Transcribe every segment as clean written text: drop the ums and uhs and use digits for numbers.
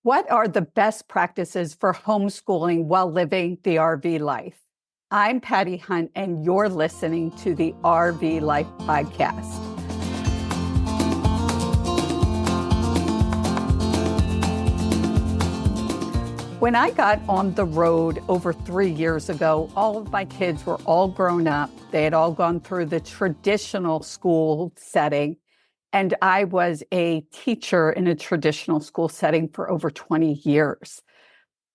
What are the best practices for homeschooling while living the RV life? I'm Patti Hunt, and you're listening to the RV Life Podcast. When I got on the road over 3 years ago, all of my kids were all grown up. They had all gone through the traditional school setting. And I was a teacher in a traditional school setting for over 20 years.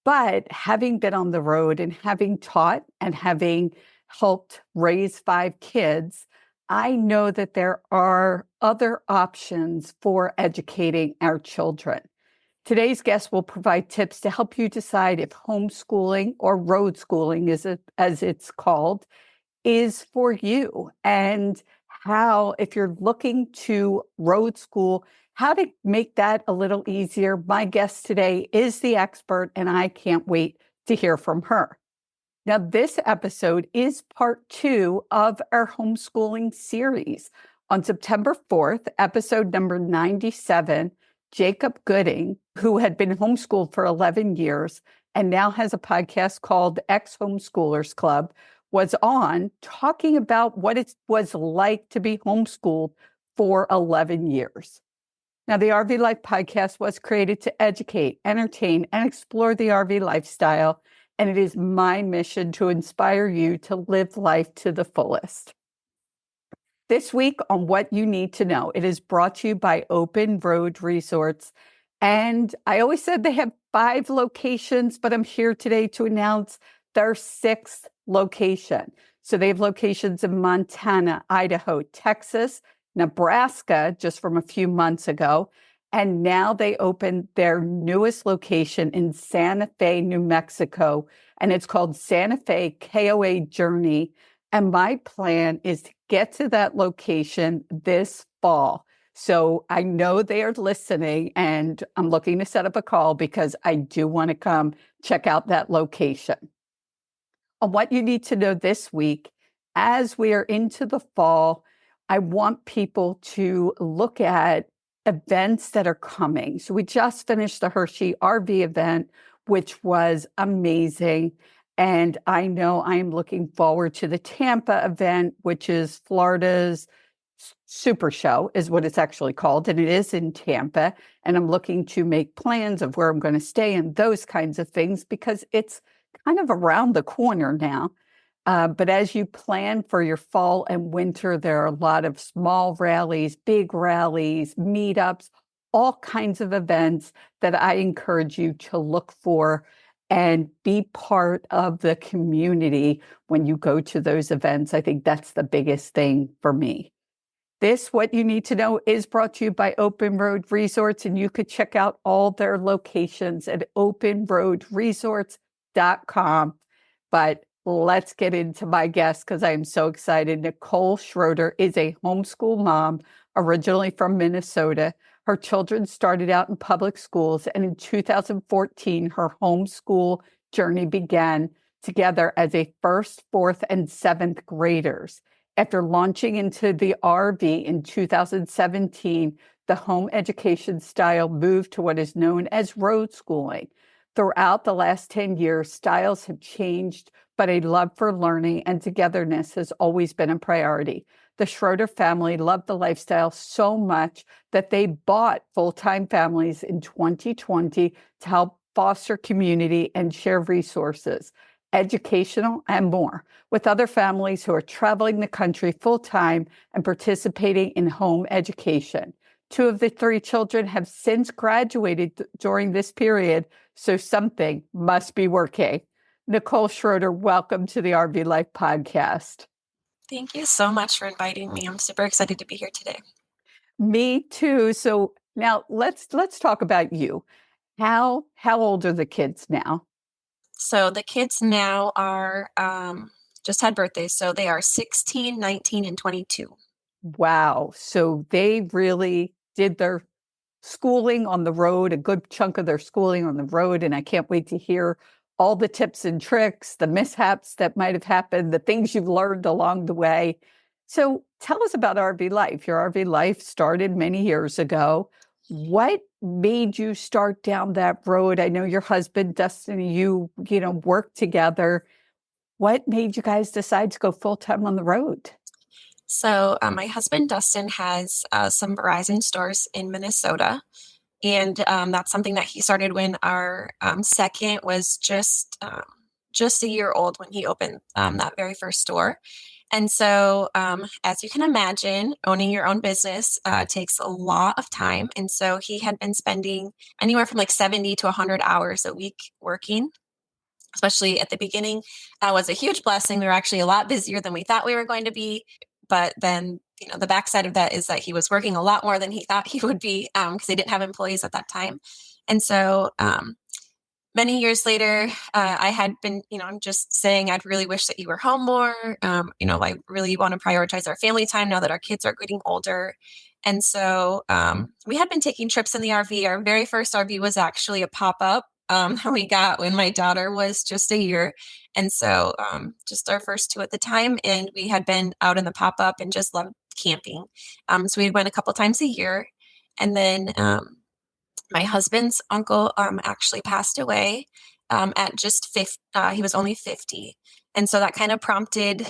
But having been on the road and having taught and having helped raise 5 kids, I know that there are other options for educating our children. Today's guest will provide tips to help you decide if homeschooling or road schooling, as it's called, is for you, and how, if you're looking to road school, how to make that a little easier. My guest today is the expert, and I can't wait to hear from her. Now, this episode is part 2 of our homeschooling series. On September 4th, episode number 97, Jacob Gooding, who had been homeschooled for 11 years and now has a podcast called Ex-Homeschoolers Club, was on talking about what it was like to be homeschooled for 11 years. Now, the RV Life Podcast was created to educate, entertain, and explore the RV lifestyle, and it is my mission to inspire you to live life to the fullest. This week on What You Need to Know, it is brought to you by Open Road Resorts. And I always said they have 5 locations, but I'm here today to announce their 6th location. So they have locations in Montana, Idaho, Texas, Nebraska, just from a few months ago. And now they opened their newest location in Santa Fe, New Mexico. And it's called Santa Fe KOA Journey. And my plan is to get to that location this fall. So I know they are listening, and I'm looking to set up a call because I do want to come check out that location. On What You Need to Know this week, as we are into the fall, I want people to look at events that are coming. So we just finished the Hershey RV event, which was amazing. And I know I'm looking forward to the Tampa event, which is Florida's Super Show, is what it's actually called. And it is in Tampa. And I'm looking to make plans of where I'm going to stay and those kinds of things because it's kind of around the corner now. But as you plan for your fall and winter, there are a lot of small rallies, big rallies, meetups, all kinds of events that I encourage you to look for and be part of the community when you go to those events. I think that's the biggest thing for me. This, What You Need to Know, is brought to you by Open Road Resorts, and you could check out all their locations at openroadresorts.com. But let's get into my guest because I am so excited. Nicole Schroeder is a homeschool mom, originally from Minnesota. Her children started out in public schools, and in 2014, her homeschool journey began together as a 1st, 4th, and 7th graders. After launching into the RV in 2017, the home education style moved to what is known as road schooling. Throughout the last 10 years, styles have changed, but a love for learning and togetherness has always been a priority. The Schroeder family loved the lifestyle so much that they bought full-time families in 2020 to help foster community and share resources, educational and more, with other families who are traveling the country full-time and participating in home education. 2 of the 3 children have since graduated during this period, so something must be working. Nicole Schroeder, welcome to the RV Life Podcast. Thank you so much for inviting me. I'm super excited to be here today. Me too. So now let's talk about you. How old are the kids now? So the kids now are just had birthdays. So they are 16, 19, and 22. Wow. So they really did their schooling on the road, a good chunk of their schooling on the road. And I can't wait to hear all the tips and tricks, the mishaps that might have happened, the things you've learned along the way. So tell us about RV Life. Your RV Life started many years ago. What made you start down that road? I know your husband, Dustin, you work together. What made you guys decide to go full-time on the road? So my husband Dustin has some Verizon stores in Minnesota, and that's something that he started when our second was just a year old when he opened that very first store. And so, as you can imagine, owning your own business takes a lot of time. And so he had been spending anywhere from like 70 to 100 hours a week working, especially at the beginning. Was a huge blessing. We were actually a lot busier than we thought we were going to be. But then, the backside of that is that he was working a lot more than he thought he would be because he didn't have employees at that time. And so, many years later, I had been, I'm just saying, I'd really wish that you were home more. I really want to prioritize our family time now that our kids are getting older. And so we had been taking trips in the RV. Our very first RV was actually a pop-up that we got when my daughter was just a year. And so just our first two at the time. And we had been out in the pop-up and just loved camping. So we went a couple times a year. And then my husband's uncle actually passed away at just 50. He was only 50. And so that kind of prompted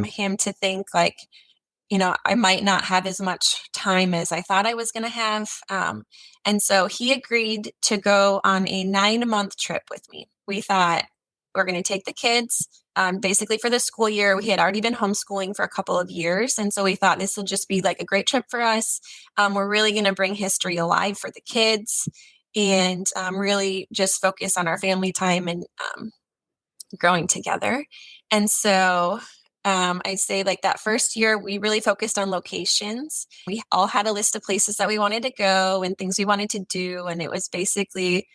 him to think like, I might not have as much time as I thought I was going to have. And so he agreed to go on a 9-month trip with me. We thought we're going to take the kids basically for the school year. We had already been homeschooling for a couple of years. And so we thought this will just be like a great trip for us. We're really going to bring history alive for the kids and really just focus on our family time and growing together. And so I'd say like that first year, we really focused on locations. We all had a list of places that we wanted to go and things we wanted to do. And it was basically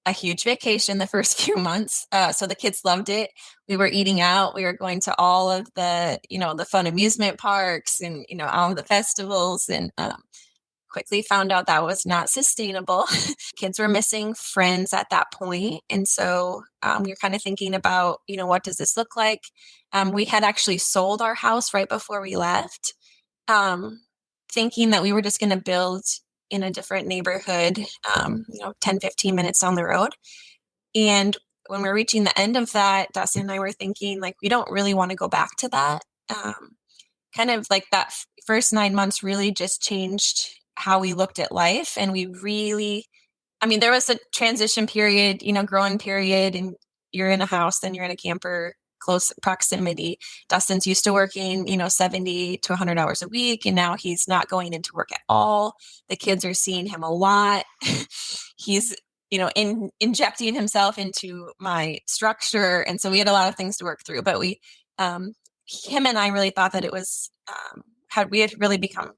a huge vacation the first few months. So the kids loved it. We were eating out. We were going to all of the, the fun amusement parks and, all of the festivals, and quickly found out that was not sustainable. Kids were missing friends at that point. And so we were kind of thinking about, what does this look like? We had actually sold our house right before we left, thinking that we were just going to build in a different neighborhood, 10, 15 minutes down the road. And when we're reaching the end of that, Dustin and I were thinking like, we don't really want to go back to that. Kind of like that first 9 months really just changed how we looked at life. And we really, there was a transition period, growing period, and you're in a house, then you're in a camper, close proximity. Dustin's used to working, 70 to 100 hours a week. And now he's not going into work at all. The kids are seeing him a lot. He's, injecting himself into my structure. And so we had a lot of things to work through, but him and I really thought that it was, we had really become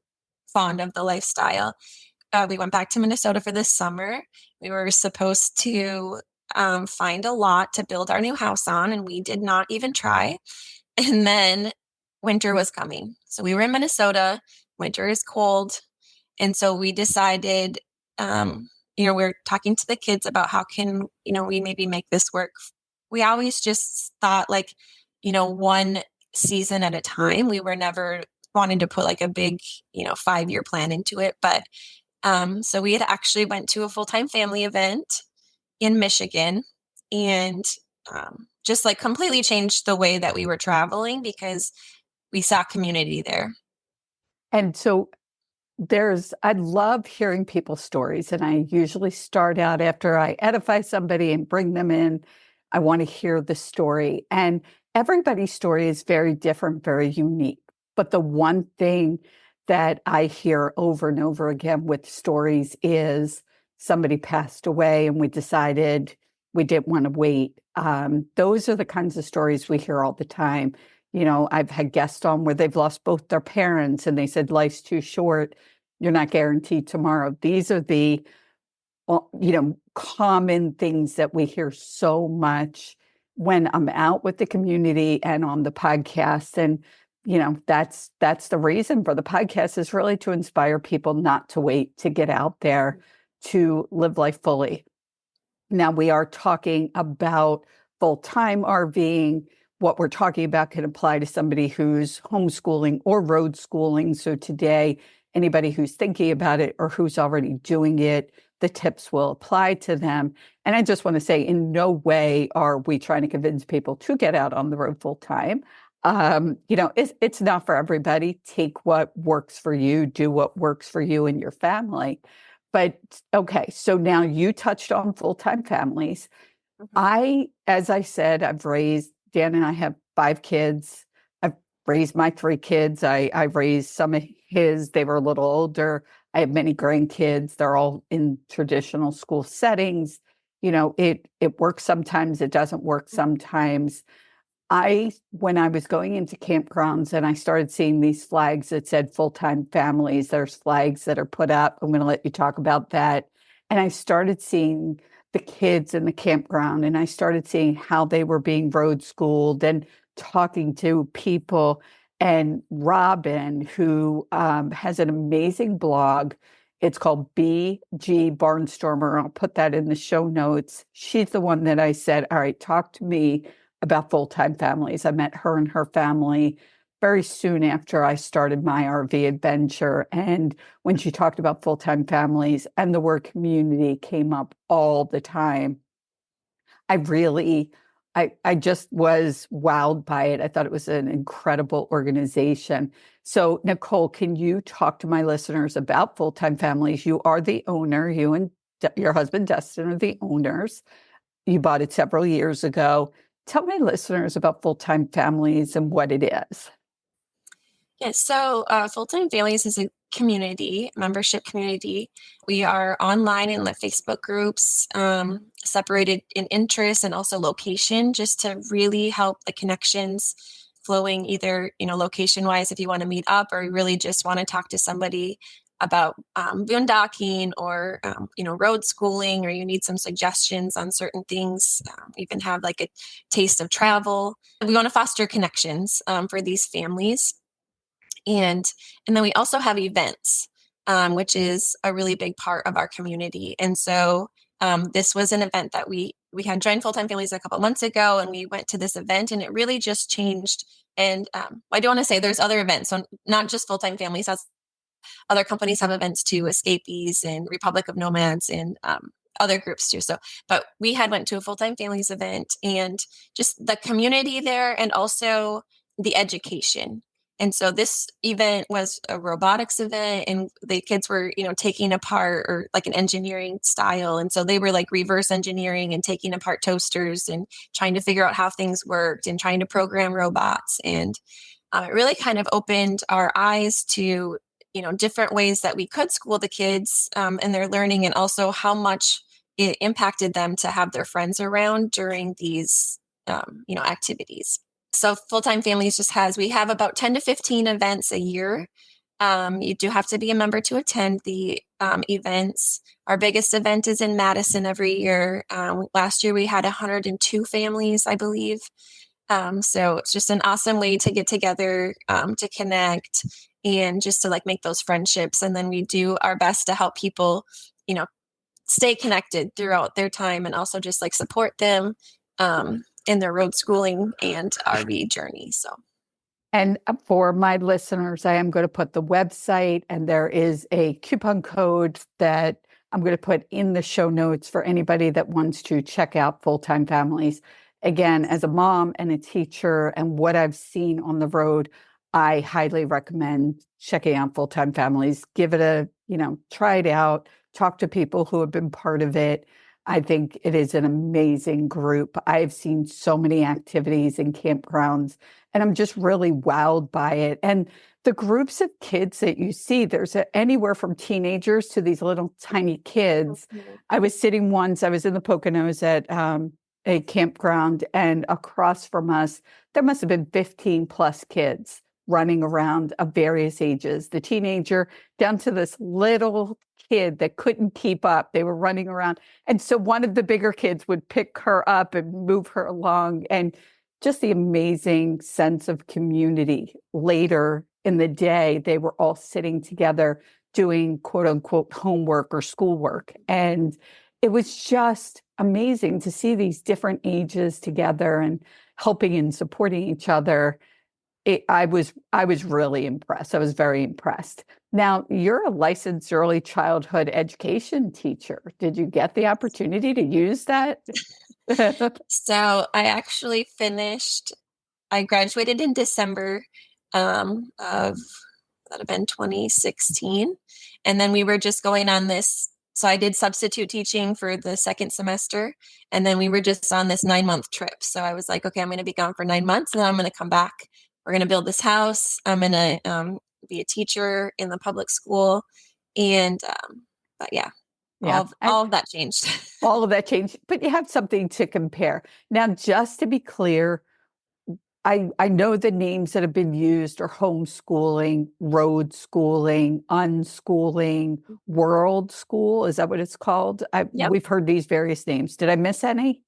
fond of the lifestyle. We went back to Minnesota for this summer. We were supposed to find a lot to build our new house on, and we did not even try. And then winter was coming. So we were in Minnesota. Winter is cold. And so we decided, we're talking to the kids about how can, we maybe make this work. We always just thought like, one season at a time. We were never wanting to put like a big, 5-year plan into it. But so we had actually went to a full-time family event in Michigan, and just like completely changed the way that we were traveling because we saw community there. And so I love hearing people's stories, and I usually start out after I edify somebody and bring them in. I want to hear the story, and everybody's story is very different, very unique. But the one thing that I hear over and over again with stories is somebody passed away and we decided we didn't want to wait. Those are the kinds of stories we hear all the time. I've had guests on where they've lost both their parents and they said, life's too short. You're not guaranteed tomorrow. These are the, common things that we hear so much when I'm out with the community and on the podcast. And, that's the reason for the podcast, is really to inspire people not to wait, to get out there, to live life fully. Now, we are talking about full-time RVing. What we're talking about can apply to somebody who's homeschooling or road schooling. So today, anybody who's thinking about it or who's already doing it, the tips will apply to them. And I just want to say, in no way are we trying to convince people to get out on the road full time. It's not for everybody. Take what works for you, do what works for you and your family. But okay, so now you touched on full-time families. Mhm. As I said, Dan and I have 5 kids. I've raised my 3 kids. I raised some of his, they were a little older. I have many grandkids. They're all in traditional school settings. It works sometimes, it doesn't work sometimes. When I was going into campgrounds and I started seeing these flags that said full-time families, there's flags that are put up. I'm going to let you talk about that. And I started seeing the kids in the campground and I started seeing how they were being road schooled and talking to people. And Robin, who has an amazing blog, it's called BG Barnstormer. I'll put that in the show notes. She's the one that I said, all right, talk to me about full-time families. I met her and her family very soon after I started my RV adventure. And when she talked about full-time families and the word community came up all the time, I really, I just was wowed by it. I thought it was an incredible organization. So, Nicole, can you talk to my listeners about full-time families? You are the owner, you and your husband, Dustin, are the owners. You bought it several years ago. Tell my listeners about full-time families and what it is. Yeah, so Full-Time Families is a community, membership community. We are online in the Facebook groups, separated in interest and also location, just to really help the connections flowing either, location wise, if you want to meet up or you really just want to talk to somebody about boondocking or, road schooling, or you need some suggestions on certain things, even have like a taste of travel. We want to foster connections for these families. And then we also have events, which is a really big part of our community. And so this was an event that we had joined Full-Time Families a couple months ago, and we went to this event, and it really just changed. And I do want to say there's other events, so not just Full-Time Families. As other companies have events too, Escapees and Republic of Nomads and other groups too. So, but we had went to a Full-Time Families event, and just the community there, and also the education. And so this event was a robotics event, and the kids were, taking apart, or like an engineering style. And so they were like reverse engineering and taking apart toasters and trying to figure out how things worked and trying to program robots. And it really kind of opened our eyes to, different ways that we could school the kids and their learning, and also how much it impacted them to have their friends around during these, activities. So Full-Time Families we have about 10 to 15 events a year. You do have to be a member to attend the events. Our biggest event is in Madison every year. Last year we had 102 families, I believe. So it's just an awesome way to get together, to connect, and just to like make those friendships. And then we do our best to help people, stay connected throughout their time, and also just like support them in their road schooling and RV journey. So. And for my listeners, I am going to put the website, and there is a coupon code that I'm going to put in the show notes for anybody that wants to check out Full-Time Families. Again, as a mom and a teacher, and what I've seen on the road, I highly recommend checking out Full-Time Families. Give it try it out, talk to people who have been part of it. I think it is an amazing group. I've seen so many activities in campgrounds, and I'm just really wowed by it. And the groups of kids that you see, there's anywhere from teenagers to these little tiny kids. Mhm. I was in the Poconos at a campground, and across from us, there must have been 15 plus kids running around of various ages, the teenager down to this little kid that couldn't keep up. They were running around. And so one of the bigger kids would pick her up and move her along. And just the amazing sense of community. Later in the day, they were all sitting together doing quote unquote homework or schoolwork. And it was just amazing to see these different ages together and helping and supporting each other. I was really impressed. I was very impressed. Now, you're a licensed early childhood education teacher. Did you get the opportunity to use that? So I actually I graduated in December of that have been 2016. And then we were just going on this. So I did substitute teaching for the second semester. And then we were just on this 9-month trip. So I was like, okay, I'm going to be gone for 9 months and then I'm going to come back. We're going to build this house. I'm going to be a teacher in the public school. And, but yeah, Yeah. And all of that changed. all of that changed, but you have something to compare. Now, just to be clear, I know the names that have been used are homeschooling, road schooling, unschooling, world school. Is that what it's called? Yep. We've heard these various names. Did I miss any?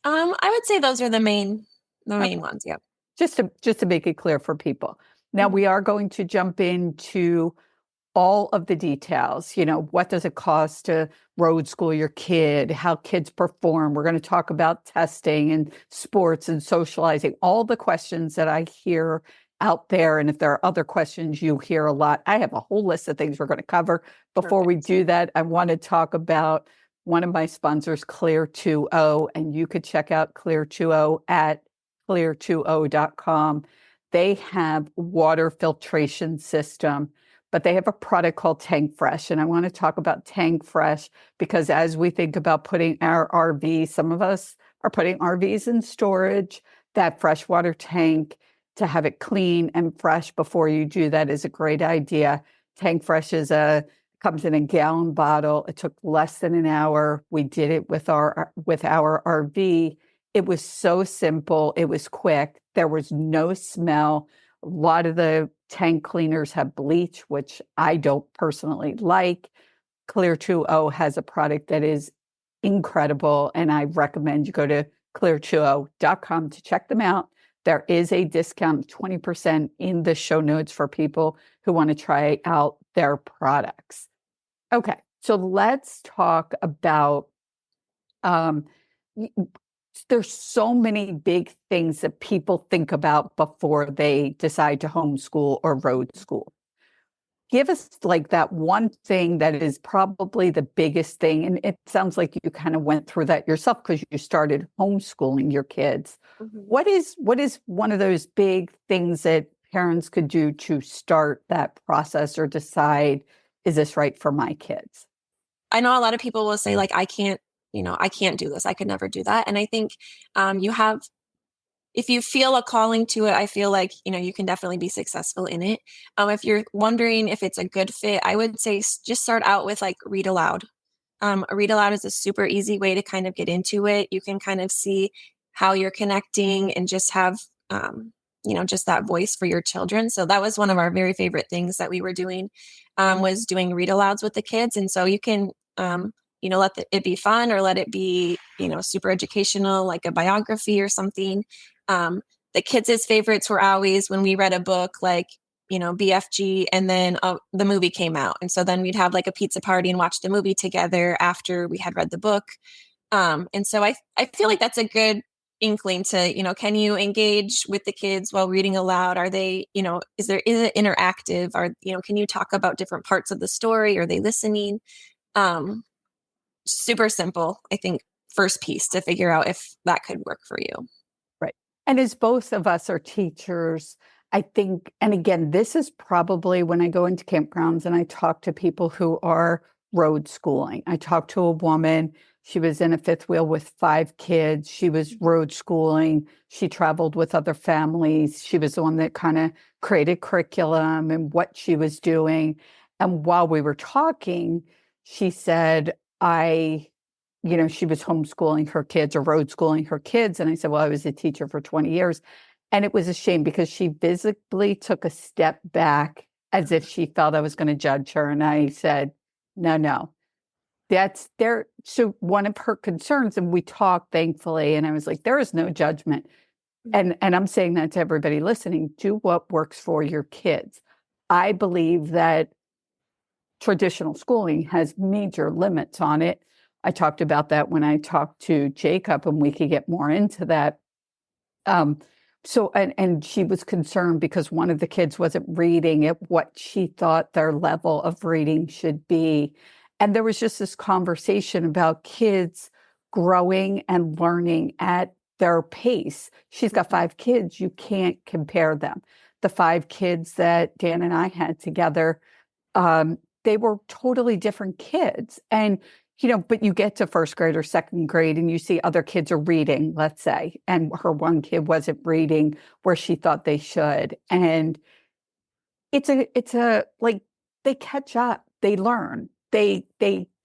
I would say those are the main ones. Yep. Just to make it clear for people. Now Mhm. we are going to jump into all of the details. What does it cost to road school your kid, how kids perform. We're going to talk about testing and sports and socializing, all the questions that I hear out there. And if there are other questions you hear a lot, I have a whole list of things we're going to cover. Before we Perfect. do that, I want to talk about one of my sponsors, Clear 2O, and you could check out Clear 2O at clear20.com. They have water filtration system, but they have a product called Tank Fresh. And I want to talk about Tank Fresh because as we think about putting our RV, some of us are putting RVs in storage, that freshwater tank to have it clean and fresh before you do that is a great idea. Tank Fresh comes in a gallon bottle. It took less than an hour. We did it with our RV. It was so simple. It was quick. There was no smell. A lot of the tank cleaners have bleach, which I don't personally like. Clear 2O has a product that is incredible, and I recommend you go to clear20.com to check them out. There is a discount of 20% in the show notes for people who want to try out their products. Okay, so let's talk about um, there's so many big things that people think about before they decide to homeschool or road school. Give us like that one thing that is probably the biggest thing. And it sounds like you kind of went through that yourself because you started homeschooling your kids. Mhm. What is one of those big things that parents could do to start that process or decide, is this right for my kids? I know a lot of people will say like, I can't do this. I could never do that. And I think you have, if you feel a calling to it, I feel like, you can definitely be successful in it. If you're wondering if it's a good fit, I would say just start out with like read aloud. A read aloud is a super easy way to kind of get into it. You can kind of see how you're connecting and just have, just that voice for your children. So that was one of our very favorite things that we were doing, was doing read alouds with the kids. And so you can, let it be fun or let it be, super educational, like a biography or something. Um, the kids' favorites were always when we read a book like, BFG, and then the movie came out. And so then we'd have like a pizza party and watch the movie together after we had read the book. And so I feel like that's a good inkling to, can you engage with the kids while reading aloud? Are they, is it interactive? Can you talk about different parts of the story? Are they listening? Um, Super simple, I think, first piece to figure out if that could work for you. Right. And as both of us are teachers, I think, and again, this is probably when I go into campgrounds and I talk to people who are road schooling. I talked to a woman, she was in a fifth wheel with 5 kids. She was road schooling. She traveled with other families. She was the one that kind of created curriculum and what she was doing. And while we were talking, she said, she was homeschooling her kids or road schooling her kids. And I said, well, I was a teacher for 20 years. And it was a shame because she visibly took a step back as if she felt I was going to judge her. And I said, no, that's there. So one of her concerns, and we talked thankfully, and I was like, there is no judgment. And I'm saying that to everybody listening, do what works for your kids. I believe that traditional schooling has major limits on it. I talked about that when I talked to Jacob, and we could get more into that. Um, So, and she was concerned because one of the kids wasn't reading at what she thought their level of reading should be. And there was just this conversation about kids growing and learning at their pace. She's got 5 kids. You can't compare them. The 5 kids that Dan and I had together, they were totally different kids. And, but you get to first grade or second grade and you see other kids are reading, let's say, and her one kid wasn't reading where she thought they should. And it's a like they catch up, they learn, they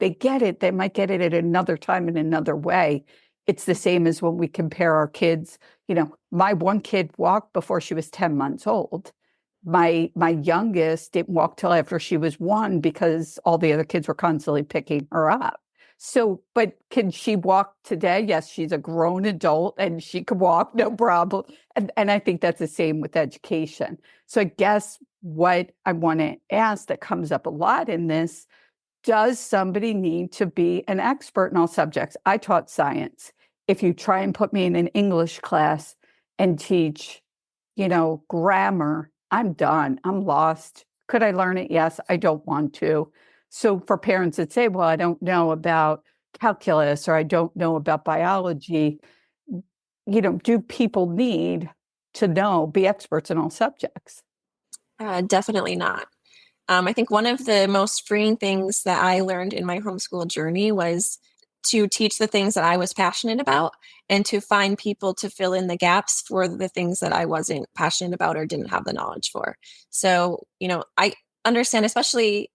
get it. They might get it at another time in another way. It's the same as when we compare our kids. My one kid walked before she was 10 months old. My youngest didn't walk till after she was 1 because all the other kids were constantly picking her up. So, but can she walk today? Yes, she's a grown adult and she could walk, no problem. And I think that's the same with education. So I guess what I want to ask that comes up a lot in this, does somebody need to be an expert in all subjects? I taught science. If you try and put me in an English class and teach, grammar, I'm done. I'm lost. Could I learn it? Yes, I don't want to. So for parents that say, well, I don't know about calculus or I don't know about biology, do people need to be experts in all subjects? Definitely not. I think one of the most freeing things that I learned in my homeschool journey was to teach the things that I was passionate about and to find people to fill in the gaps for the things that I wasn't passionate about or didn't have the knowledge for. So, I understand, especially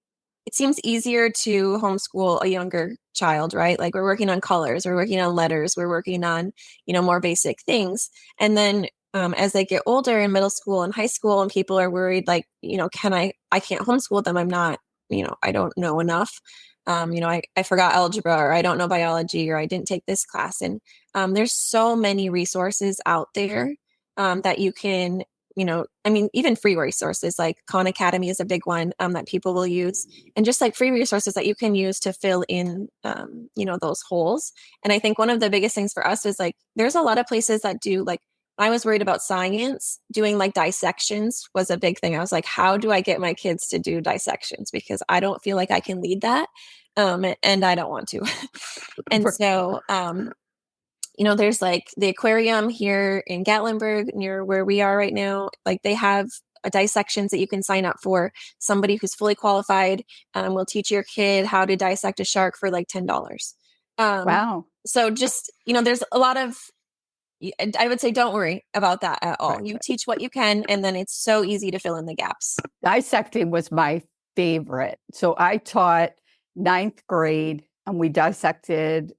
it seems easier to homeschool a younger child, right? Like we're working on colors, we're working on letters, we're working on, more basic things. And then as they get older in middle school and high school and people are worried, like, I can't homeschool them. I'm not, I don't know enough. I forgot algebra or I don't know biology or I didn't take this class. And there's so many resources out there that you can, even free resources like Khan Academy is a big one that people will use, and just like free resources that you can use to fill in, those holes. And I think one of the biggest things for us is like, there's a lot of places that do like, I was worried about science, doing like dissections was a big thing. I was like, how do I get my kids to do dissections? Because I don't feel like I can lead that. And I don't want to. And so, there's like the aquarium here in Gatlinburg near where we are right now. Like they have dissections that you can sign up for. Somebody who's fully qualified will teach your kid how to dissect a shark for like $10. Wow. So just, there's a lot of, I would say don't worry about that at all. Right. You teach what you can, and then it's so easy to fill in the gaps. Dissecting was my favorite. So I taught 9th grade and we dissected,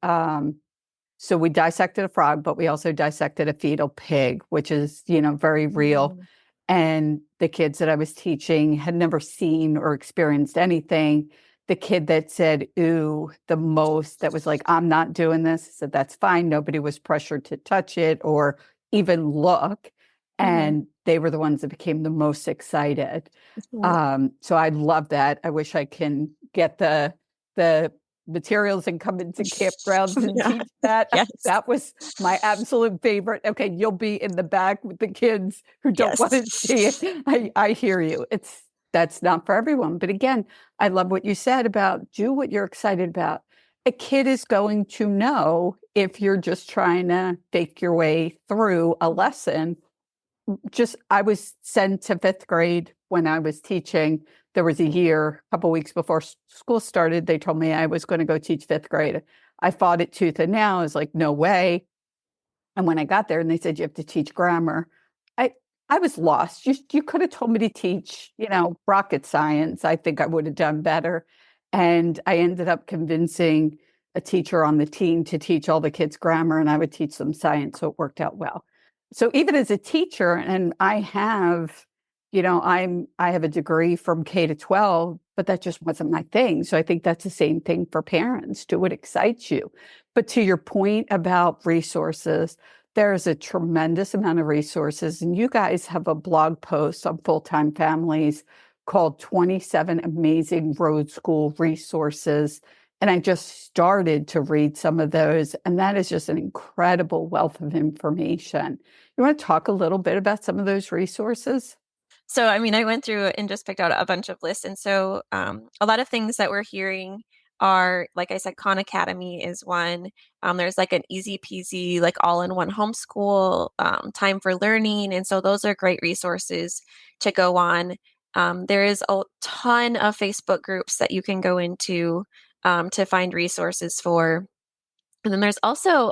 we dissected a frog, but we also dissected a fetal pig, which is, very real. Mm-hmm. And the kids that I was teaching had never seen or experienced anything. The kid that said, ooh, the most, that was like, I'm not doing this, said, that's fine. Nobody was pressured to touch it or even look. And they were the ones that became the most excited. So I love that. I wish I can get the materials and come into campgrounds and teach that. Yes. That was my absolute favorite. Okay, you'll be in the back with the kids who don't want to see it. I hear you. That's not for everyone. But again, I love what you said about do what you're excited about. A kid is going to know if you're just trying to fake your way through a lesson. I was sent to 5th grade when I was teaching. There was a year, a couple weeks before school started, they told me I was going to go teach 5th grade. I fought it tooth and nail. I was like, no way. And when I got there and they said, you have to teach grammar, I was lost. You could have told me to teach, rocket science. I think I would have done better. And I ended up convincing a teacher on the team to teach all the kids grammar and I would teach them science. So it worked out well. So even as a teacher, and I have, I have a degree from K to 12, but that just wasn't my thing. So I think that's the same thing for parents. Do what excites you. But to your point about resources, there's a tremendous amount of resources. And you guys have a blog post on Full-Time Families called 27 Amazing Road School Resources. And I just started to read some of those, and that is just an incredible wealth of information. You want to talk a little bit about some of those resources? So, I mean, I went through and just picked out a bunch of lists. And so, a lot of things that we're hearing are, like I said, Khan Academy is one. There's like an easy peasy, like all in one homeschool, time for learning. And so, those are great resources to go on. There is a ton of Facebook groups that you can go into to find resources for. And then there's also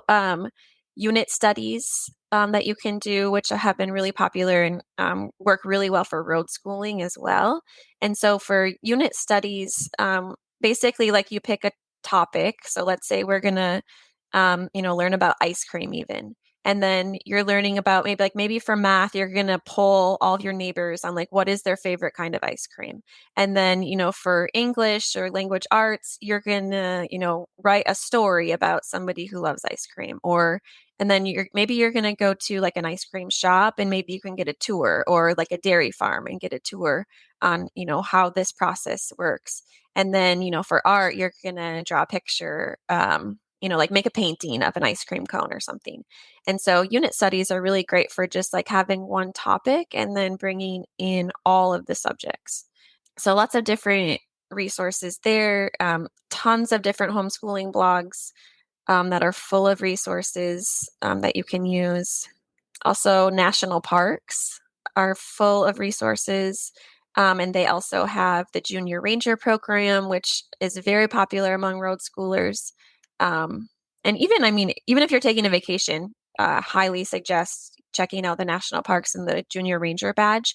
unit studies that you can do, which have been really popular and work really well for road schooling as well. And so for unit studies, basically, like you pick a topic. So let's say we're gonna, learn about ice cream even. And then you're learning about maybe for math, you're gonna poll all of your neighbors on like what is their favorite kind of ice cream. And then, for English or language arts, you're gonna, write a story about somebody who loves ice cream. And then you're gonna go to like an ice cream shop and maybe you can get a tour, or like a dairy farm and get a tour on, how this process works. And then, for art, you're gonna draw a picture, like make a painting of an ice cream cone or something. And so unit studies are really great for just like having one topic and then bringing in all of the subjects. So lots of different resources there, tons of different homeschooling blogs that are full of resources that you can use. Also, national parks are full of resources. And they also have the Junior Ranger program, which is very popular among road schoolers. And even, I mean, even if you're taking a vacation, highly suggest checking out the national parks and the Junior Ranger badge.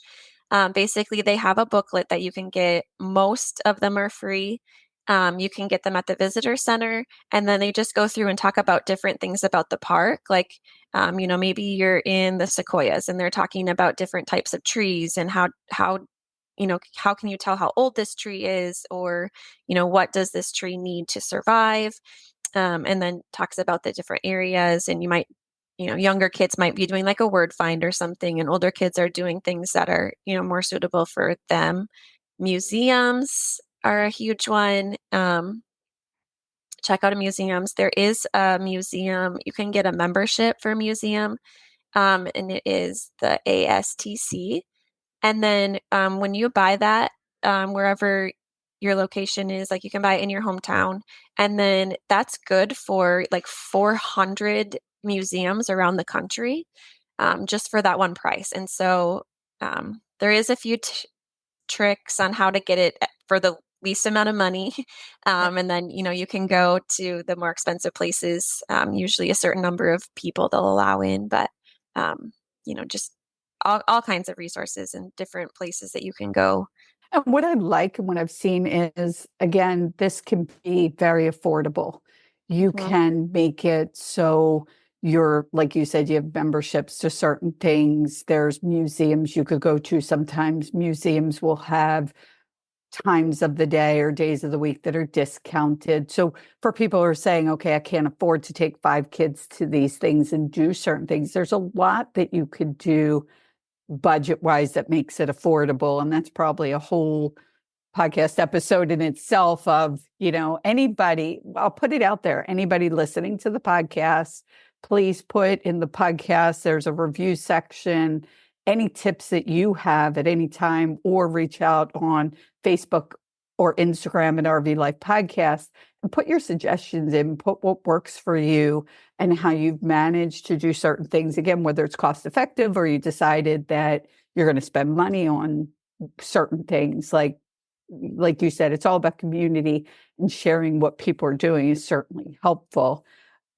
Basically, they have a booklet that you can get. Most of them are free. You can get them at the visitor center, and then they just go through and talk about different things about the park. Like, maybe you're in the sequoias, and they're talking about different types of trees and how can you tell how old this tree is, or what does this tree need to survive, and then talks about the different areas. And younger kids might be doing like a word find or something, and older kids are doing things that are more suitable for them. Museums are a huge one. Check out museums. There is a museum, you can get a membership for a museum, and it is the ASTC. And then when you buy that, wherever your location is, like you can buy it in your hometown, and then that's good for like 400 museums around the country, just for that one price. And so there is a few tricks on how to get it for the least amount of money. And then, you can go to the more expensive places, usually a certain number of people they'll allow in, but, just all kinds of resources and different places that you can go. And what I like and what I've seen is, again, this can be very affordable. You Mhm. can make it so you're, like you said, you have memberships to certain things. There's museums you could go to. Sometimes museums will have times of the day or days of the week that are discounted. So for people who are saying, okay, I can't afford to take 5 kids to these things and do certain things, there's a lot that you could do budget wise that makes it affordable. And that's probably a whole podcast episode in itself of, anybody, I'll put it out there, anybody listening to the podcast, please put in the podcast, there's a review section, any tips that you have at any time, or reach out on Facebook or Instagram at RV Life Podcast and put your suggestions in, put what works for you and how you've managed to do certain things. Again, whether it's cost effective or you decided that you're going to spend money on certain things, like you said, it's all about community, and sharing what people are doing is certainly helpful.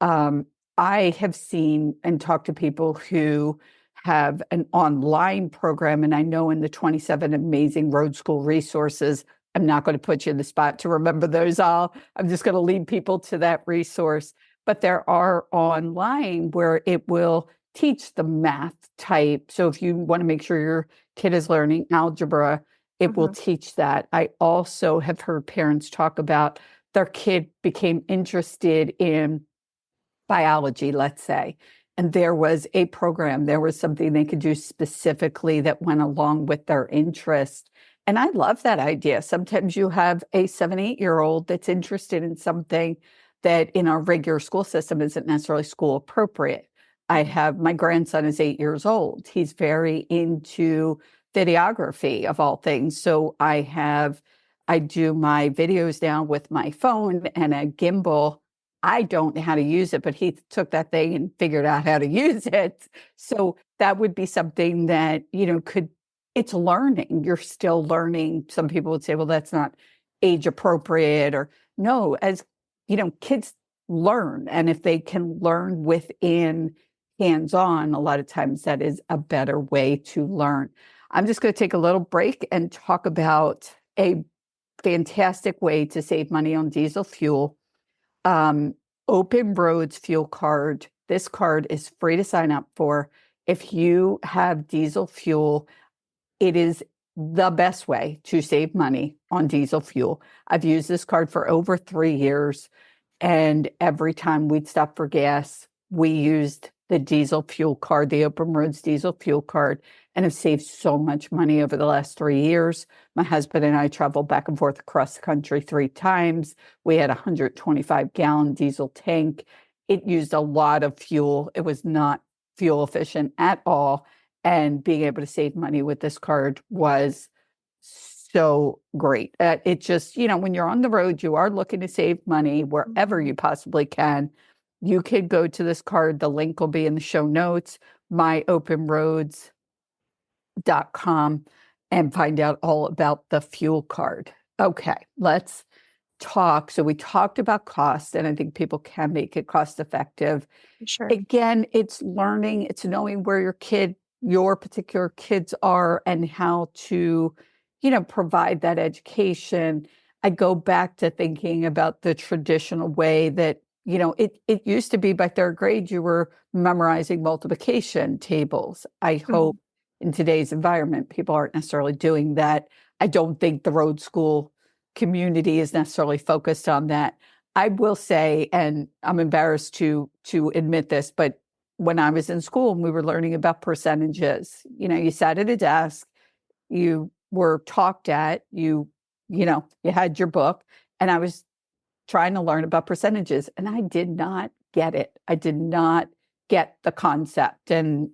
Um, I have seen and talked to people who have an online program, and I know in the 27 amazing road school resources, I'm not going to put you in the spot to remember those all. I'm just going to lead people to that resource. But there are online where it will teach the math type. So if you want to make sure your kid is learning algebra, it will Mhm. teach that. I also have heard parents talk about their kid became interested in biology, let's say, and there was a program, there was something they could do specifically that went along with their interest. And I love that idea. Sometimes you have a 7, 8 year old that's interested in something that in our regular school system isn't necessarily school appropriate. I Mhm. have my grandson is 8 years old. He's very into videography of all things. So I do my videos now with my phone and a gimbal. I don't know how to use it, but he took that thing and figured out how to use it. So that would be something that, could it's learning. You're still learning. Some people would say, well, that's not age appropriate or no, as kids learn. And if they can learn within hands on, a lot of times that is a better way to learn. I'm just going to take a little break and talk about a fantastic way to save money on diesel fuel. Um, Open Roads Fuel Card. This card is free to sign up for. If you have diesel fuel, it is the best way to save money on diesel fuel. I've used this card for over 3 years. And every time we'd stop for gas, we used the diesel fuel card, the Open Roads diesel fuel card, and have saved so much money over the last 3 years. My husband and I traveled back and forth across the country 3 times. We had a 125-gallon diesel tank. It used a lot of fuel. It was not fuel efficient at all. And being able to save money with this card was so great. It just, when you're on the road, you are looking to save money wherever Mhm. you possibly can. You could go to this card. The link will be in the show notes, myopenroads.com, and find out all about the fuel card. Okay, let's talk. So we talked about cost, and I think people can make it cost effective. Sure. Again, it's learning, it's knowing where your particular kids are and how to, provide that education. I go back to thinking about the traditional way that, it used to be by third grade, you were memorizing multiplication tables. I hope Mhm. in today's environment, people aren't necessarily doing that. I don't think the road school community is necessarily focused on that. I will say, and I'm embarrassed to admit this, but when I was in school and we were learning about percentages, you sat at a desk, you were talked at, you had your book, and I was trying to learn about percentages, and I did not get it. I did not get the concept, and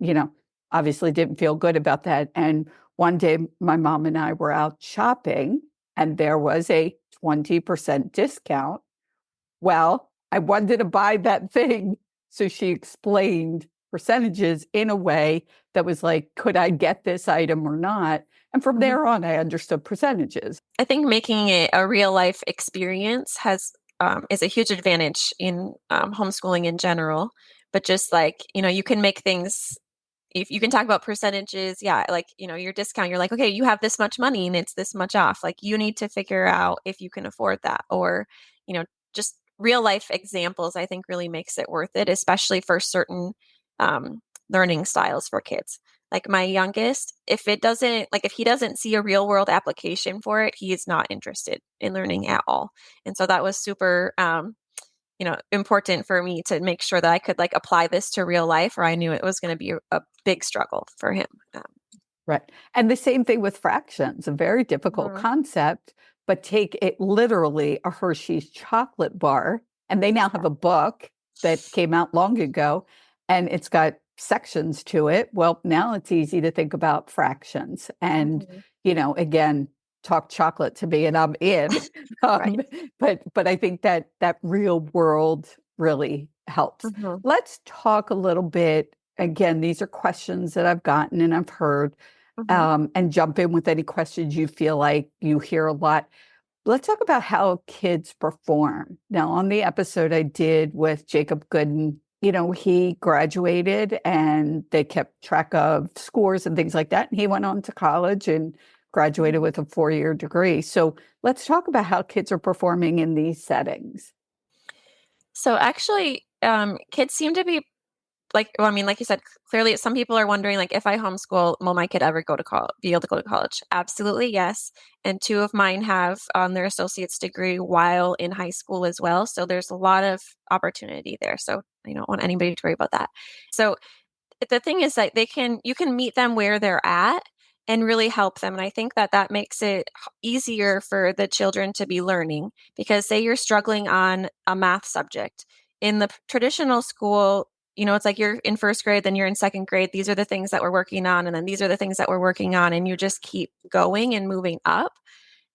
obviously didn't feel good about that. And one day, my mom and I were out shopping, and there was a 20% discount. Well, I wanted to buy that thing. So she explained percentages in a way that was like, could I get this item or not? And from Mhm. there on, I understood percentages. I think making it a real life experience has is a huge advantage in homeschooling in general. But just like you can make things. If you can talk about percentages, yeah, like your discount. You're like, okay, you have this much money and it's this much off. Like you need to figure out if you can afford that, or you know, just real life examples. I think really makes it worth it, especially for certain um, learning styles for kids. Like my youngest, if he doesn't see a real world application for it, he is not interested in learning at all. And so that was super, important for me to make sure that I could like apply this to real life, or I knew it was going to be a big struggle for him. Right. And the same thing with fractions, a very difficult Mhm. concept, but take it literally a Hershey's chocolate bar. And they now have a book that came out long ago and it's got sections to it. Well, now it's easy to think about fractions. And, Mhm. again, talk chocolate to me and I'm in. Um, Right. but I think that real world really helps. Mhm. Let's talk a little bit. Again, these are questions that I've gotten and I've heard, Mhm. and jump in with any questions you feel like you hear a lot. Let's talk about how kids perform. Now, on the episode I did with Jacob Gooden, he graduated and they kept track of scores and things like that. And he went on to college and graduated Mhm. with a 4-year degree. So let's talk about how kids are performing in these settings. So actually, kids seem to be like, well, I mean, like you said, clearly some people are wondering, like, if I homeschool, will my kid ever go to college, be able to go to college? Absolutely, yes. And two of mine have their associate's degree while in high school as well. So there's a lot of opportunity there. So I don't want anybody to worry about that. So the thing is that you can meet them where they're at. and really help them. And I think that that makes it easier for the children to be learning because say you're struggling on a math subject in the traditional school, it's like you're in first grade, then you're in second grade. These are the things that we're working on. And then these are the things that we're working on. And you just keep going and moving up.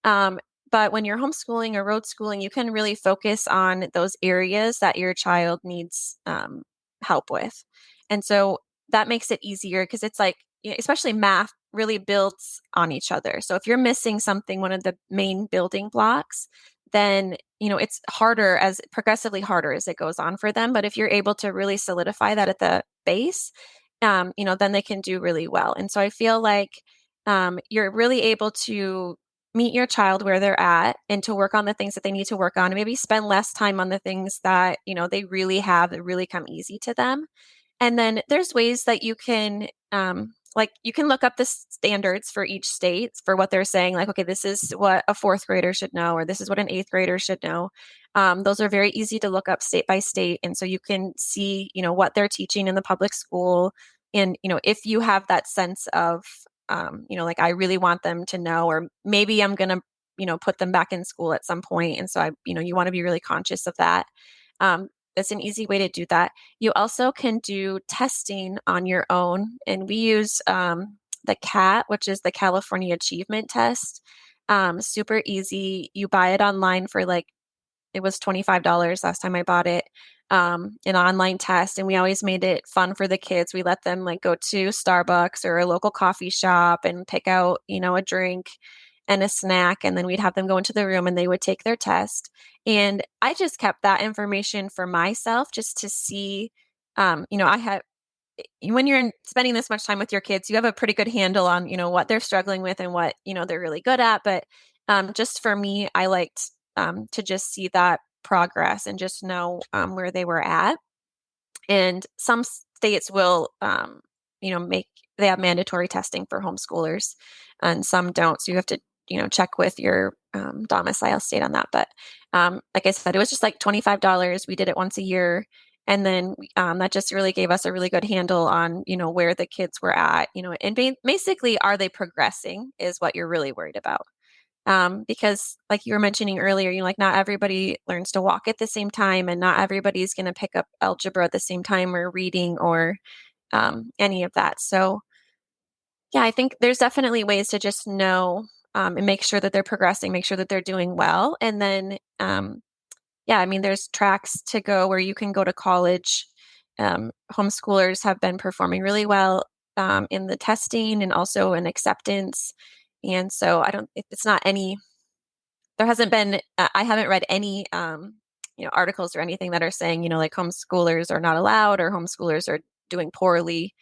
Um, but when you're homeschooling or road schooling, you can really focus on those areas that your child needs help with. And so that makes it easier because it's like, especially math really builds on each other. So if you're missing something, one of the main building blocks, then, it's harder as progressively harder as it goes on for them. But if you're able to really solidify that at the base, then they can do really well. And so I feel like you're really able to meet your child where they're at and to work on the things that they need to work on and maybe spend less time on the things that they really have that really come easy to them. And then there's ways that you can like you can look up the standards for each state for what they're saying, like, okay, this is what a fourth grader should know, or this is what an eighth grader should know. Those are very easy to look up state by state, and so you can see what they're teaching in the public school. And if you have that sense of like, I really want them to know, or maybe I'm going to, put them back in school at some point. And so you want to be really conscious of that. That's an easy way to do that. You also can do testing on your own. And we use the CAT, which is the California Achievement Test. Super easy. You buy it online for like, it was $25 last time I bought it. An online test, and we always made it fun for the kids. We let them like go to Starbucks or a local coffee shop and pick out, a drink and a snack, and then we'd have them go into the room and they would take their test. And I just kept that information for myself just to see, I have when you're spending this much time with your kids, you have a pretty good handle on, what they're struggling with and what, they're really good at. But just for me, I liked to just see that progress and just know where they were at. And some states will, they have mandatory testing for homeschoolers and some don't. So you have to, check with your domicile state on that. But like I said, it was just like $25. We did it once a year. And then that just really gave us a really good handle on, where the kids were at, and basically, are they progressing is what you're really worried about. Because like you were mentioning earlier, like not everybody learns to walk at the same time, and not everybody's going to pick up algebra at the same time or reading or any of that. So yeah, I think there's definitely ways to just know and make sure that they're progressing, make sure that they're doing well. And then, yeah, I mean, there's tracks to go where you can go to college. Homeschoolers have been performing really well in the testing and also in acceptance. And so it's not any, there hasn't been, I haven't read any, articles or anything that are saying, like homeschoolers are not allowed or homeschoolers are doing poorly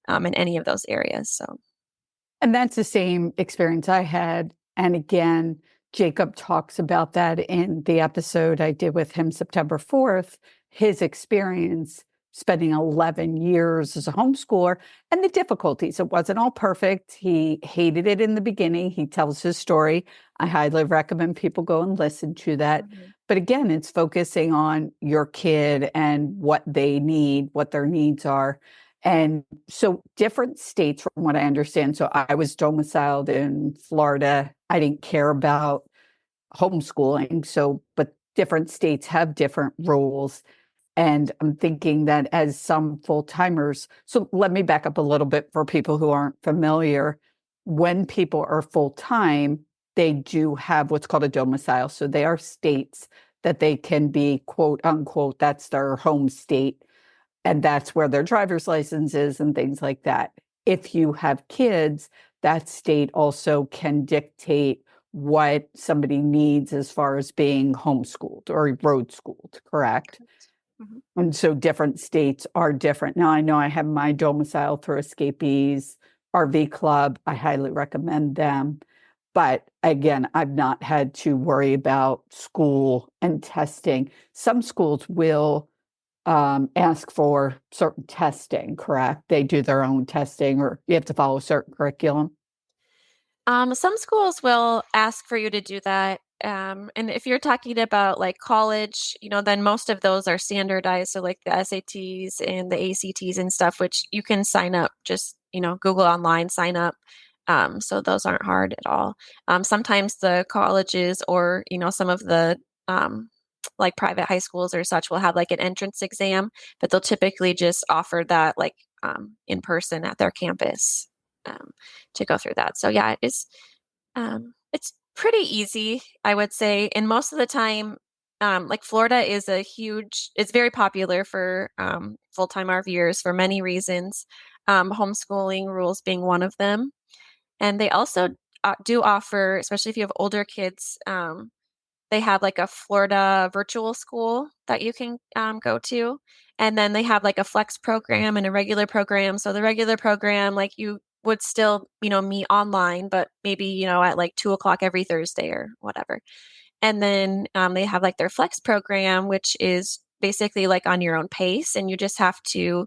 in any of those areas. So. And that's the same experience I had. And again, Jacob talks about that in the episode I did with him September 4th, his experience spending 11 years as a homeschooler and the difficulties. It wasn't all perfect. He hated it in the beginning. He tells his story. I highly recommend people go and listen to that. Mm-hmm. But again, it's focusing on your kid and what they need, what their needs are. And so different states, from what I understand, so I was domiciled in Florida. I didn't care about homeschooling. So, but different states have different rules. And I'm thinking that as some full-timers, so let me back up a little bit for people who aren't familiar. When people are full-time, they do have what's called a domicile. So they are states that they can be, quote unquote, that's their home state. And that's where their driver's license is and things like that. If you have kids, that state also can dictate what somebody needs as far as being homeschooled or road schooled, correct? Mm-hmm. And so different states are different. Now, I know I have my domicile through Escapees RV Club. I highly recommend them. But again, I've not had to worry about school and testing. Some schools will ask for certain testing, correct? They do their own testing, or you have to follow a certain curriculum. Some schools will ask for you to do that. And if you're talking about like college, then most of those are standardized. So like the SATs and the ACTs and stuff, which you can sign up, just, Google online, sign up. So those aren't hard at all. Sometimes the colleges or, some of the like private high schools or such will have like an entrance exam, but they'll typically just offer that like in person at their campus um, to go through that. So yeah, it's pretty easy, I would say. And most of the time, like Florida is it's very popular for full-time RVers for many reasons, homeschooling rules being one of them. And they also do offer, especially if you have older kids, they have like a Florida virtual school that you can go to. And then they have like a flex program and a regular program. So the regular program, like you would still, meet online, but maybe, at like 2 o'clock every Thursday or whatever. And then they have like their flex program, which is basically like on your own pace. And you just have to,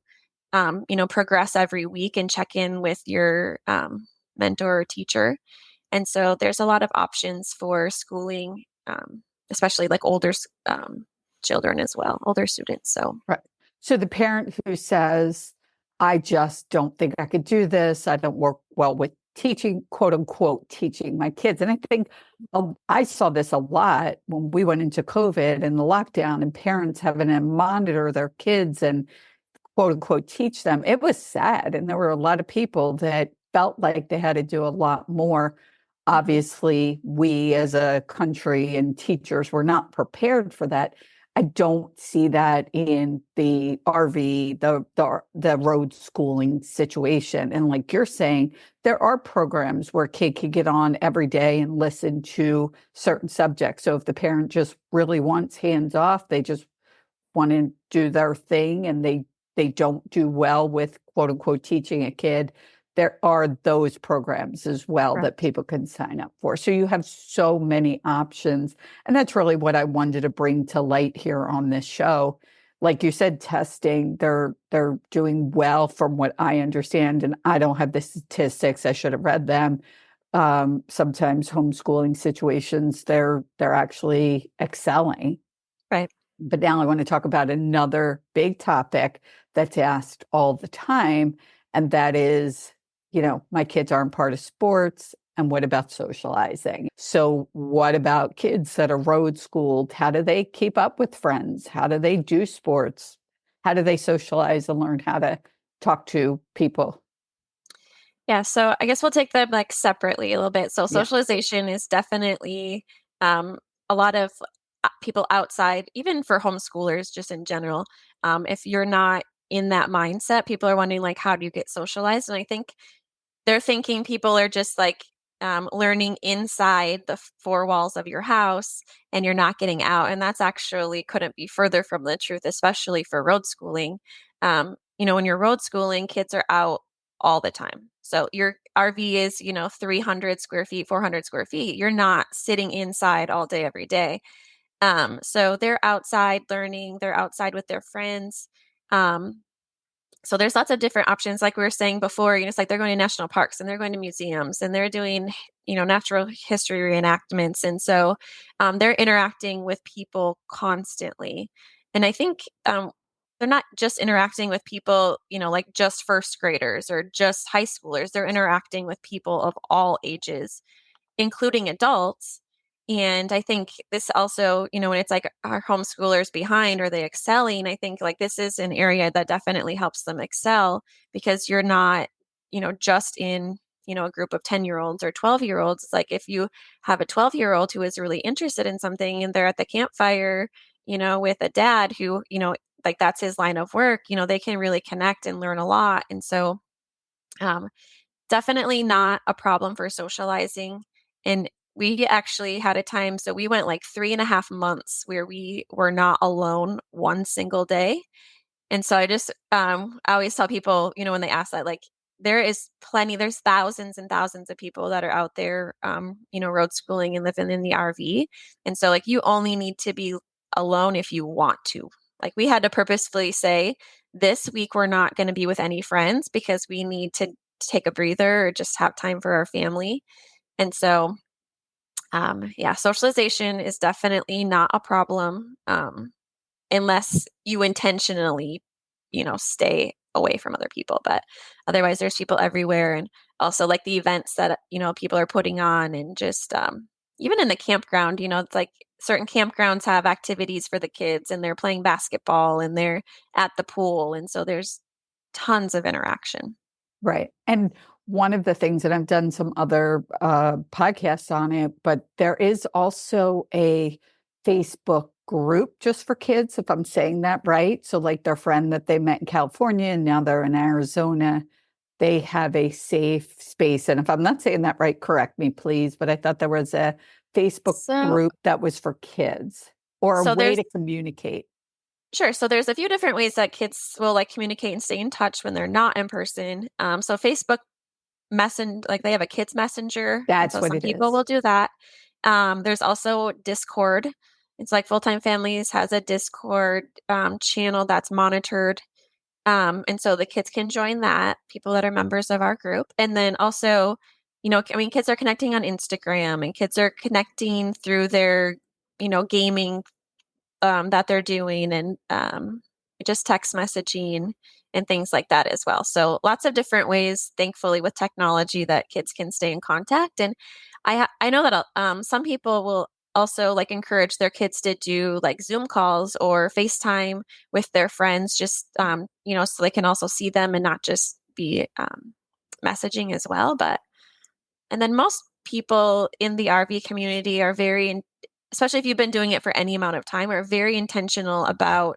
progress every week and check in with your mentor or teacher. And so there's a lot of options for schooling, especially like older children as well, older students. So, Right. So the parent who says, I just don't think I could do this. I don't work well with teaching, quote unquote, teaching my kids. And I think I saw this a lot when we went into COVID and the lockdown and parents having to monitor their kids and quote unquote teach them. It was sad. And there were a lot of people that felt like they had to do a lot more. mhm, Obviously, we as a country and teachers were not prepared for that. I don't see that in the RV, the road schooling situation. And like you're saying, there are programs where a kid can get on every day and listen to certain subjects. So if the parent just really wants hands off, they just want to do their thing and they don't do well with quote unquote teaching a kid, there are those programs as well that correct. people can sign up for. So you have so many options. And that's really what I wanted to bring to light here on this show. Like you said, testing, they're doing well from what I understand. And I don't have the statistics. I should have read them. Sometimes homeschooling situations, they're actually excelling. Right. But now I want to talk about another big topic that's asked all the time. And that is, my kids aren't part of sports. And what about socializing? So, what about kids that are road schooled? How do they keep up with friends? How do they do sports? How do they socialize and learn how to talk to people? Yeah, so I guess we'll take them like separately a little bit. So Yeah. socialization is definitely a lot of people outside, even for homeschoolers, just in general. If you're not in that mindset, people are wondering like, how do you get socialized? And I think they're thinking people are just like learning inside the four walls of your house and you're not getting out. And that's actually couldn't be further from the truth, especially for road schooling. When you're road schooling, kids are out all the time. So your RV is, 300 square feet, 400 square feet. You're not sitting inside all day, every day. So they're outside learning, they're outside with their friends. Um, so there's lots of different options, like we were saying before, it's like they're going to national parks and they're going to museums and they're doing, natural history reenactments. And so they're interacting with people constantly. And I think they're not just interacting with people, like just first graders or just high schoolers. They're interacting with people of all ages, including adults. And I think this also, when it's like our homeschoolers behind, are they excelling? I think like this is an area that definitely helps them excel because you're not, just in, a group of 10-year-olds or 12-year-olds. It's like if you have a 12-year-old who is really interested in something and they're at the campfire, with a dad who, like that's his line of work, they can really connect and learn a lot. And so, um, definitely not a problem for socializing. And we actually had a time, so we went like 3.5 months where we were not alone one single day. And so I always tell people, when they ask that, like, there's thousands and thousands of people that are out there, road schooling and living in the RV. And so, like, you only need to be alone if you want to. Like, we had to purposefully say, this week we're not going to be with any friends because we need to take a breather or just have time for our family. And so, yeah, socialization is definitely not a problem unless you intentionally, stay away from other people. But otherwise, there's people everywhere. And also like the events that, people are putting on and just even in the campground, it's like certain campgrounds have activities for the kids and they're playing basketball and they're at the pool. And so there's tons of interaction. Right. And one of the things that I've done some other podcasts on it, but there is also a Facebook group just for kids, if I'm saying that right. So, like their friend that they met in California and now they're in Arizona, they have a safe space. And if I'm not saying that right, correct me, please. But I thought there was a Facebook So, group that was for kids or a so way there's to communicate. Sure. So there's a few different ways that kids will like communicate and stay in touch when they're not in person. So Facebook like they have a kids messenger, and That's so what some it people is. will do that. There's also Discord. It's like Full Time Families has a Discord channel that's monitored, and so the kids can join that. People that are members of our group, and then also, I mean, kids are connecting on Instagram, and kids are connecting through their, gaming that they're doing and just text messaging and things like that as well. So lots of different ways, thankfully, with technology that kids can stay in contact. And I know that some people will also like encourage their kids to do like Zoom calls or FaceTime with their friends, just so they can also see them and not just be messaging as well. And then most people in the RV community are especially if you've been doing it for any amount of time, are very intentional about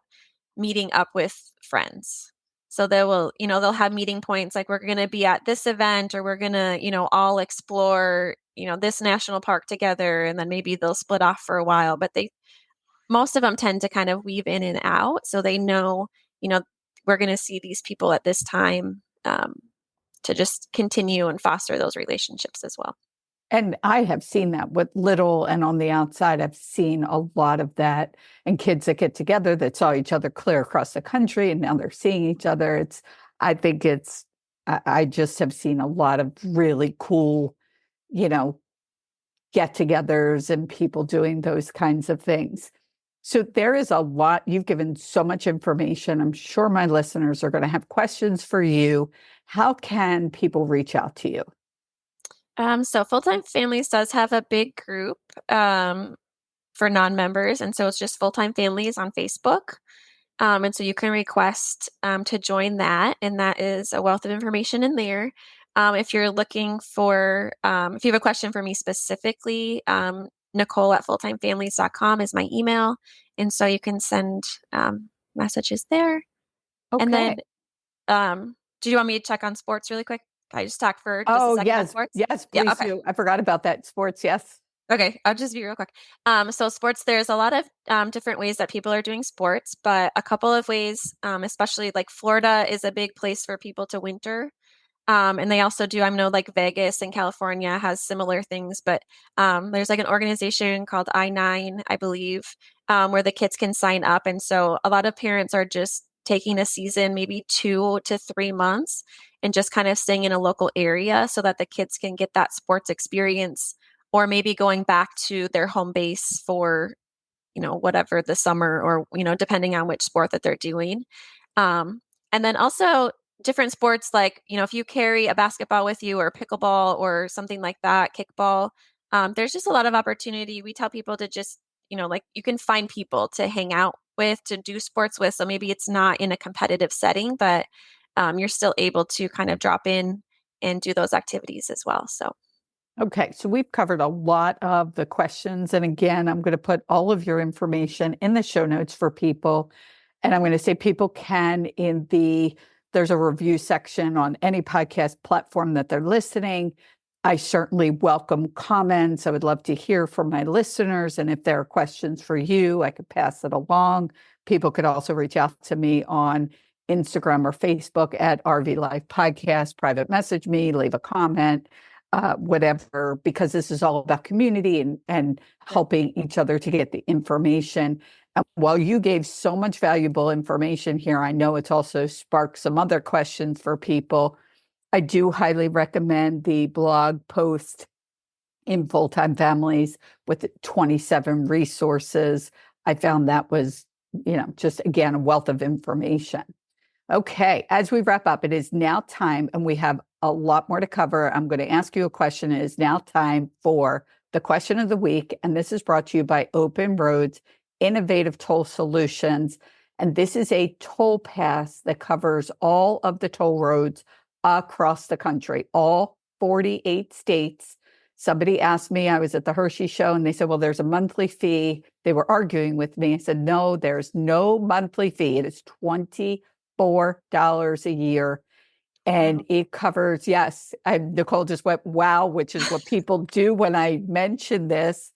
meeting up with friends. So they'll have meeting points like we're going to be at this event or we're going to, all explore, this national park together. And then maybe they'll split off for a while, but most of them tend to kind of weave in and out. So they know, you know, we're going to see these people at this time to just continue and foster those relationships as well. And I have seen that with little and on the outside, I've seen a lot of that and kids that get together that saw each other clear across the country and now they're seeing each other. I think I just have seen a lot of really cool, you know, get-togethers and people doing those kinds of things. So there is a lot. You've given so much information. I'm sure my listeners are going to have questions for you. How can people reach out to you? So Full Time Families does have a big group for non-members, and so it's just Full Time Families on Facebook. And so you can request to join that, and that is a wealth of information in there. If you're looking for, if you have a question for me specifically, Nicole at fulltimefamilies.com is my email. And so you can send messages there. And Okay. then, do you want me to check on sports really quick? Can I just talk for just a Oh, second on yes. sports? Yes, Yeah, please okay. do. I forgot about that. Sports, yes. Okay, I'll just be real quick. So sports, there's a lot of different ways that people are doing sports, but a couple of ways, especially like Florida is a big place for people to winter. And they also do, I know like Vegas and California has similar things, but there's like an organization called I-9, I believe, where the kids can sign up. And so a lot of parents are just taking a season, maybe 2 to 3 months, and just kind of staying in a local area so that the kids can get that sports experience, or maybe going back to their home base for, whatever the summer or, depending on which sport that they're doing. Um, and then also different sports, like, if you carry a basketball with you or pickleball or something like that, kickball, there's just a lot of opportunity. We tell people to just, like you can find people to hang out with, to do sports with. So maybe it's not in a competitive setting, but you're still able to kind of drop in and do those activities as well. So. Okay, so we've covered a lot of the questions. And again, I'm going to put all of your information in the show notes for people. And I'm going to say people can there's a review section on any podcast platform that they're listening. I certainly welcome comments. I would love to hear from my listeners. And if there are questions for you, I could pass it along. People could also reach out to me on Instagram or Facebook at RV Life Podcast, private message me, leave a comment, whatever, because this is all about community and helping each other to get the information. And while you gave so much valuable information here, I know it's also sparked some other questions for people. I do highly recommend the blog post in Full Time Families with 27 resources. I found that was, just again, a wealth of information. Okay, as we wrap up, it is now time, and we have a lot more to cover. I'm going to ask you a question. It is now time for the question of the week, and this is brought to you by Open Roads Innovative Toll Solutions. And this is a toll pass that covers all of the toll roads across the country, all 48 states. Somebody asked me, I was at the Hershey show, and they said, well, there's a monthly fee. They were arguing with me. I said, no, there's no monthly fee. It is $24 a year. And it covers, yes, Nicole just went, wow, which is what people do when I mention this.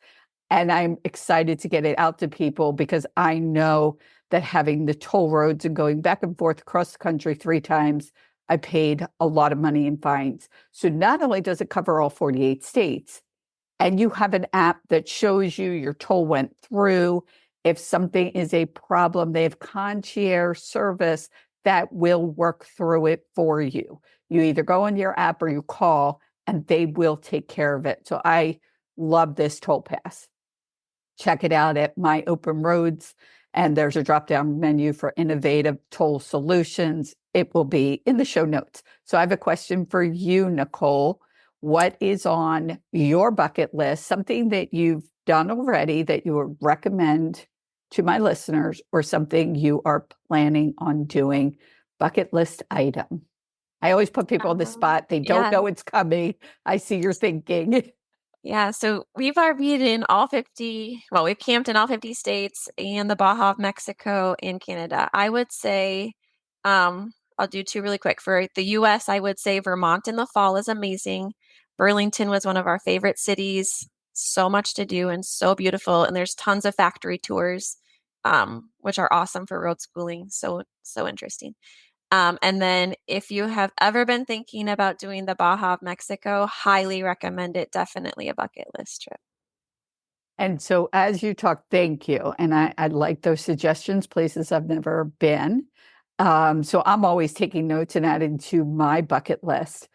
And I'm excited to get it out to people because I know that having the toll roads and going back and forth across the country 3 times, I paid a lot of money in fines. So not only does it cover all 48 states, and you have an app that shows you your toll went through. If something is a problem, they have concierge service that will work through it for you. You either go on your app or you call, and they will take care of it. So I love this toll pass. Check it out at My Open Roads, and there's a drop-down menu for innovative toll solutions. It will be in the show notes. So I have a question for you, Nicole. What is on your bucket list, something that you've done already that you would recommend to my listeners, or something you are planning on doing? Bucket list item. I always put people on the spot. They don't know it's coming. I see you're thinking. Yeah, so we've RV'd in all 50, well, we've camped in all 50 states and the Baja of Mexico and Canada. I would say, I'll do 2 really quick. For the US, I would say Vermont in the fall is amazing. Burlington was one of our favorite cities. So much to do and so beautiful. And there's tons of factory tours, which are awesome for road schooling. So interesting. And then if you have ever been thinking about doing the Baja of Mexico, highly recommend it. Definitely a bucket list trip. And so as you talk, thank you. And I like those suggestions, places I've never been. So I'm always taking notes and adding to my bucket list.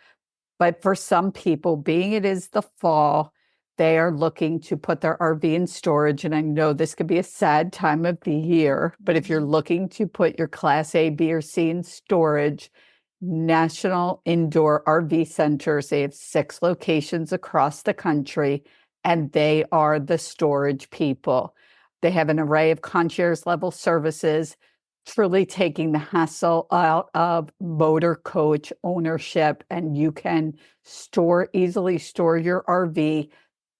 But for some people, being it is the fall, they are looking to put their RV in storage. And I know this could be a sad time of the year, but if you're looking to put your Class A, B, or C in storage, National Indoor RV Centers, they have 6 locations across the country, and they are the storage people. They have an array of concierge level services, truly taking the hassle out of motor coach ownership, and you can easily store your RV.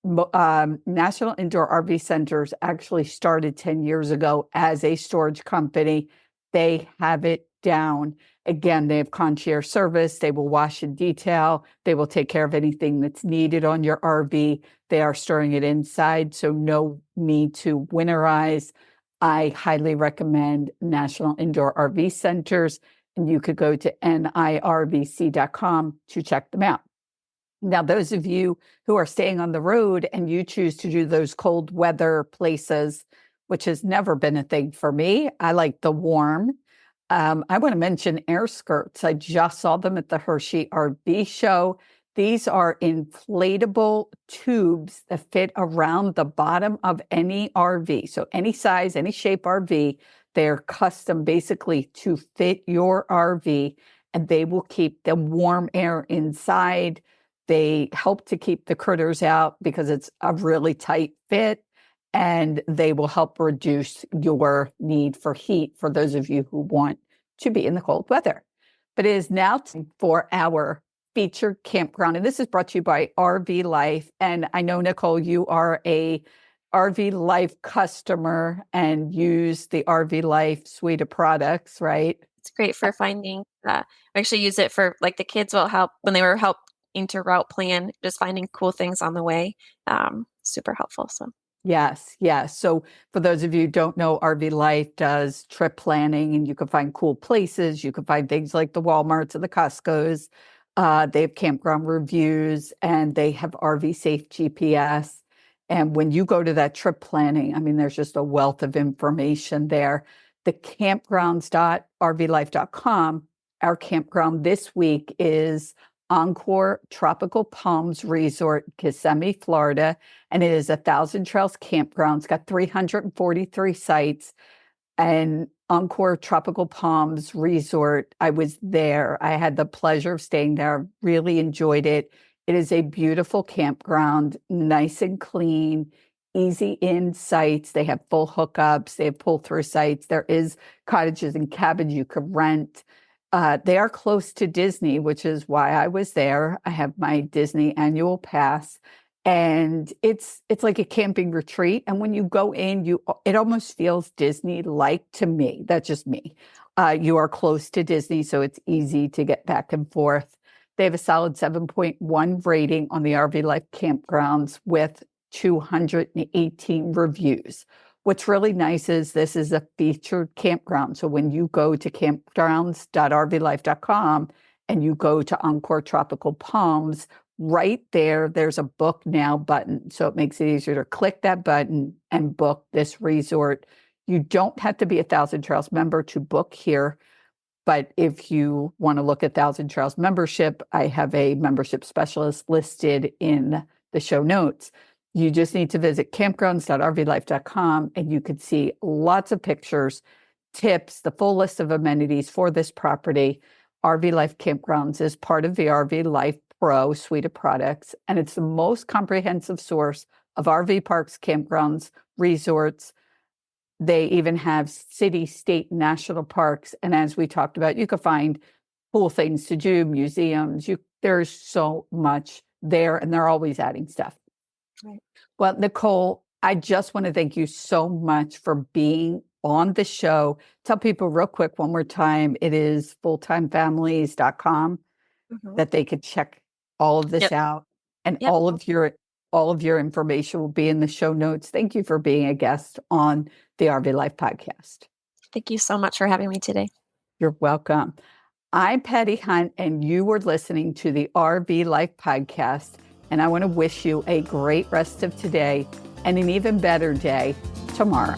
National Indoor RV Centers actually started 10 years ago as a storage company. They have it down. Again, they have concierge service. They will wash and detail. They will take care of anything that's needed on your RV. They are storing it inside, so no need to winterize. I highly recommend National Indoor RV Centers, and you could go to nirvc.com to check them out. Now, those of you who are staying on the road and you choose to do those cold weather places, which has never been a thing for me, I like the warm. I want to mention air skirts. I just saw them at the Hershey RV show. These are inflatable tubes that fit around the bottom of any RV. So any size, any shape RV, they're custom basically to fit your RV, and they will keep the warm air inside. They help to keep the critters out because it's a really tight fit, and they will help reduce your need for heat for those of you who want to be in the cold weather. But it is now time for our featured campground, and this is brought to you by RV Life. And I know, Nicole, you are a RV Life customer and use the RV Life suite of products, right? It's great for finding, I actually use it for like the kids will help when they were helping to route plan, just finding cool things on the way. Super helpful. So Yes, yes. So for those of you who don't know, RV Life does trip planning, and you can find cool places. You can find things like the Walmarts and the Costcos. They have campground reviews, and they have RV Safe GPS. And when you go to that trip planning, I mean, there's just a wealth of information there. The campgrounds.rvlife.com, our campground this week is Encore Tropical Palms Resort, Kissimmee, Florida, and it is a Thousand Trails campground. It's got 343 sites, and Encore Tropical Palms Resort. I was there. I had the pleasure of staying there. Really enjoyed it. It is a beautiful campground, nice and clean, easy in sites. They have full hookups. They have pull-through sites. There is cottages and cabins you could rent. They are close to Disney, which is why I was there. I have my Disney annual pass, and it's like a camping retreat. And when you go in, it almost feels Disney-like to me. That's just me. You are close to Disney, so it's easy to get back and forth. They have a solid 7.1 rating on the RV Life campgrounds with 218 reviews. What's really nice is this is a featured campground. So when you go to campgrounds.rvlife.com and you go to Encore Tropical Palms, right there's a book now button. So it makes it easier to click that button and book this resort. You don't have to be a Thousand Trails member to book here. But if you want to look at Thousand Trails membership, I have a membership specialist listed in the show notes. You just need to visit campgrounds.rvlife.com and you could see lots of pictures, tips, the full list of amenities for this property. RV Life Campgrounds is part of the RV Life Pro suite of products, and it's the most comprehensive source of RV parks, campgrounds, resorts. They even have city, state, national parks. And as we talked about, you could find cool things to do, museums. There's so much there, and they're always adding stuff. Right. Well, Nicole, I just want to thank you so much for being on the show. Tell people real quick one more time, it is fulltimefamilies.com that they could check all of this out. And all of your information will be in the show notes. Thank you for being a guest on the RV Life podcast. Thank you so much for having me today. You're welcome. I'm Patti Hunt, and you were listening to the RV Life podcast. And I want to wish you a great rest of today and an even better day tomorrow.